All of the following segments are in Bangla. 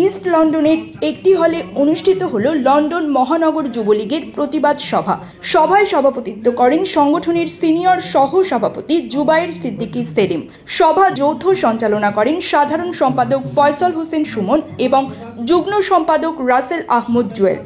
ইস্ট লন্ডনের একটি হলে অনুষ্ঠিত হল লন্ডন মহানগর যুবলীগের প্রতিবাদ সভা। সভায় সভাপতিত্ব করেন সংগঠনের সিনিয়র সহ সভাপতি জুবায়ের সিদ্দিকী সেলিম। সভা যৌথ সঞ্চালনা করেন সাধারণ সম্পাদক ফয়সল হোসেন সুমন এবং যুগ্ম সম্পাদক রাসেল আহমদ জুয়েল।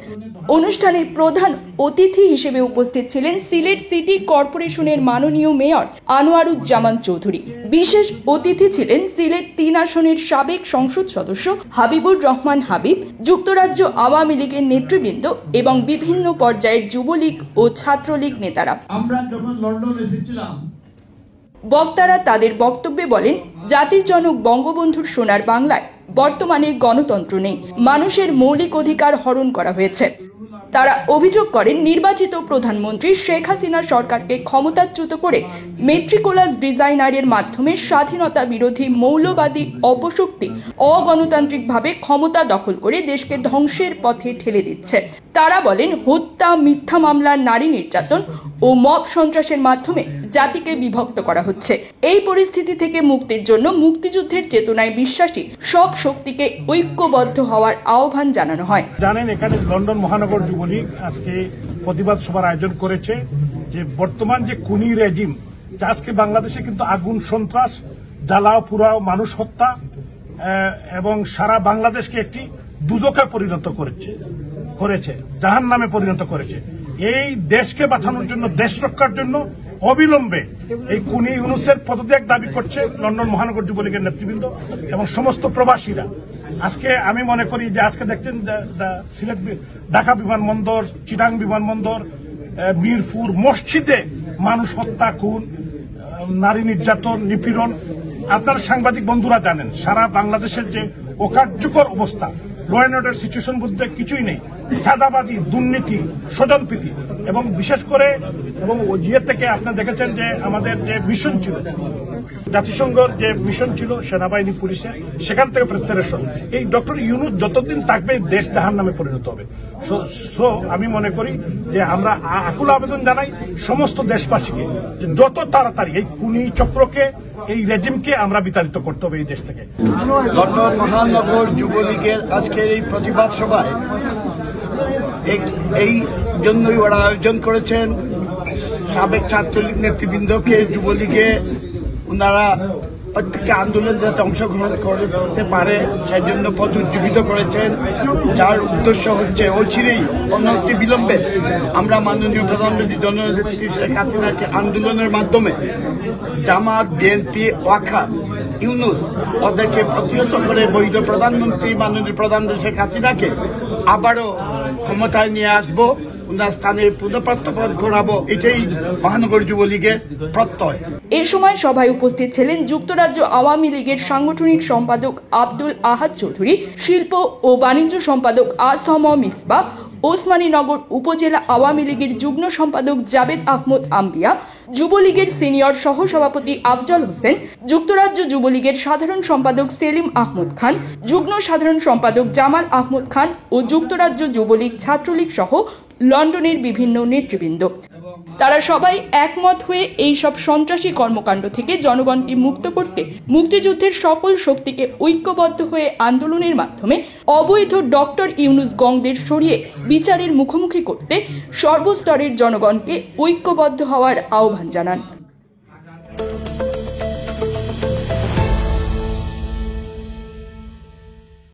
অনুষ্ঠানে প্রধান অতিথি হিসেবে উপস্থিত ছিলেন সিলেট সিটি কর্পোরেশনের মাননীয় মেয়র আনোয়ারুজ্জামান চৌধুরী। বিশেষ অতিথি ছিলেন সিলেট ৩ আসনের সাবেক সংসদ সদস্য হাবিবুর রহমান হাবিব, যুক্তরাজ্য আওয়ামী লীগের নেতৃবৃন্দ এবং বিভিন্ন পর্যায়ের যুবলীগ ও ছাত্রলীগ নেতারা। আমরা যখন লন্ডন এসেছিলাম, বক্তারা তাদের বক্তব্যে বলেন, জাতির জনক বঙ্গবন্ধুর সোনার বাংলায় বর্তমানে গণতন্ত্র নেই, মানুষের মৌলিক অধিকার হরণ করা হয়েছে। তারা অভিযোগ করেন, নির্বাচিত প্রধানমন্ত্রী শেখ হাসিনা সরকারকে ক্ষমতাচ্যুত করে মেট্রিকুলাস ডিজাইনারের মাধ্যমে স্বাধীনতা বিরোধী মৌলবাদী অপশক্তি অগণতান্ত্রিকভাবে ক্ষমতা দখল করে দেশকে ধ্বংসের পথে ঠেলে দিচ্ছে। তারা বলেন, হত্যা, মিথ্যা মামলা, নারী নির্যাতন ও মব সন্ত্রাসের মাধ্যমে জাতিকে বিভক্ত করা হচ্ছে। এই পরিস্থিতি থেকে মুক্তির জন্য মুক্তিযুদ্ধের চেতনায় বিশ্বাসী সব শক্তিকে ঐক্যবদ্ধ হওয়ার আহ্বান জানানো হয়। জানেন, এখানে লন্ডন মহানগর যুবলীগ আজকে প্রতিবাদ সভার আয়োজন করেছে যে বর্তমান যে খুনি রেজিম, আজকে বাংলাদেশে কিন্তু আগুন, সন্ত্রাস, জ্বালাও পুরাও, মানুষ হত্যা এবং সারা বাংলাদেশকে একটি দুজকে পরিণত করেছে, জাহান্নামে পরিণত করেছে। এই দেশকে বাঁচানোর জন্য, দেশ রক্ষার জন্য অবিলম্বে এই খুনি ইউনূসের পদত্যাগ দাবি করছে লন্ডন মহানগর যুবলীগের নেতৃবৃন্দ এবং সমস্ত প্রবাসীরা। আজকে আমি মনে করি যে আজকে দেখছেন সিলেট, ঢাকা বিমানবন্দর, চিটাং বিমানবন্দর, মিরপুর, মসজিদে মানুষ হত্যা, খুন, নারী নির্যাতন, নিপীড়ন। আপনার সাংবাদিক বন্ধুরা জানেন, সারা বাংলাদেশের যে অকার্যকর অবস্থা, ল অ্যান্ড অর্ডার সিচুয়েশন বলতে কিছুই নেই, চাঁদাবাজি, দুর্নীতি, স্বজনপ্রীতি এবং বিশেষ করে এবং জিয়ে থেকে আপনি দেখেছেন যে আমাদের যে মিশন ছিল, জাতিসংঘের যে মিশন ছিল সেনাবাহিনী, পুলিশের, সেখান থেকে প্রত্যাহার। এই ডক্টর ইউনূস যতদিন থাকবে দেশ জাহান্নামে পরিণত হবে। সো আমি মনে করি যে আমরা আকুল আবেদন জানাই সমস্ত দেশবাসীকে যে যত তাড়াতাড়ি এই খুনি চক্রকে, এই রেজিমকে আমরা বিতাড়িত করতে হবে এই দেশ থেকে। লন্ডন মহানগর যুবলীগের আজকের এই প্রতিবাদ সভায় এই জন্যই ওরা আয়োজন করেছেন সাবেক ছাত্রলীগ নেতৃবৃন্দকে, যুবলীগে ওনারা প্রত্যেকটা আন্দোলন যাতে অংশগ্রহণ করতে পারে সেই জন্য পদ উজ্জীবিত করেছেন, যার উদ্দেশ্য হচ্ছে অচিরেই অনতি বিলম্বে আমরা মাননীয় প্রধানমন্ত্রী জননেত্রী শেখ হাসিনাকে আন্দোলনের মাধ্যমে জামাত, বিএনপি, ওয়াকার, ইউনূস ওদেরকে প্রতিহত করে বৈধ প্রধানমন্ত্রী মাননীয় প্রধানমন্ত্রী শেখ হাসিনাকে আবারও ক্ষমতায় নিয়ে আসবো, ওনার স্থানের পুনঃপ্রতিষ্ঠা করাবো, এটাই মহানগর যুবলীগের প্রত্যয়। এ সময় সভায় উপস্থিত ছিলেন যুক্তরাজ্য আওয়ামী লীগের সাংগঠনিক সম্পাদক আব্দুল আহাদ চৌধুরী, শিল্প ও বাণিজ্য সম্পাদক আসম মিসবাহ, ওসমানীনগর উপজেলা আওয়ামী লীগের যুগ্ম সম্পাদক জাবেদ আহমদ আম্বিয়া, যুবলীগের সিনিয়র সহ সভাপতি আফজল হোসেন, যুক্তরাজ্য যুবলীগের সাধারণ সম্পাদক সেলিম আহমদ খান, যুগ্ম সাধারণ সম্পাদক জামাল আহমদ খান ও যুক্তরাজ্য যুবলীগ, ছাত্রলীগ সহ লন্ডনের বিভিন্ন নেতৃবৃন্দ। তারা সবাই একমত হয়ে এই সব সন্ত্রাসী কর্মকাণ্ড থেকে জনগণকে মুক্ত করতে মুক্তিযুদ্ধের সকল শক্তিকে ঐক্যবদ্ধ হয়ে আন্দোলনের মাধ্যমে অবৈধ ডক্টর ইউনূস গংদের সরিয়ে বিচারের মুখোমুখি করতে সর্বস্তরের জনগণকে ঐক্যবদ্ধ হওয়ার আহ্বান জানান।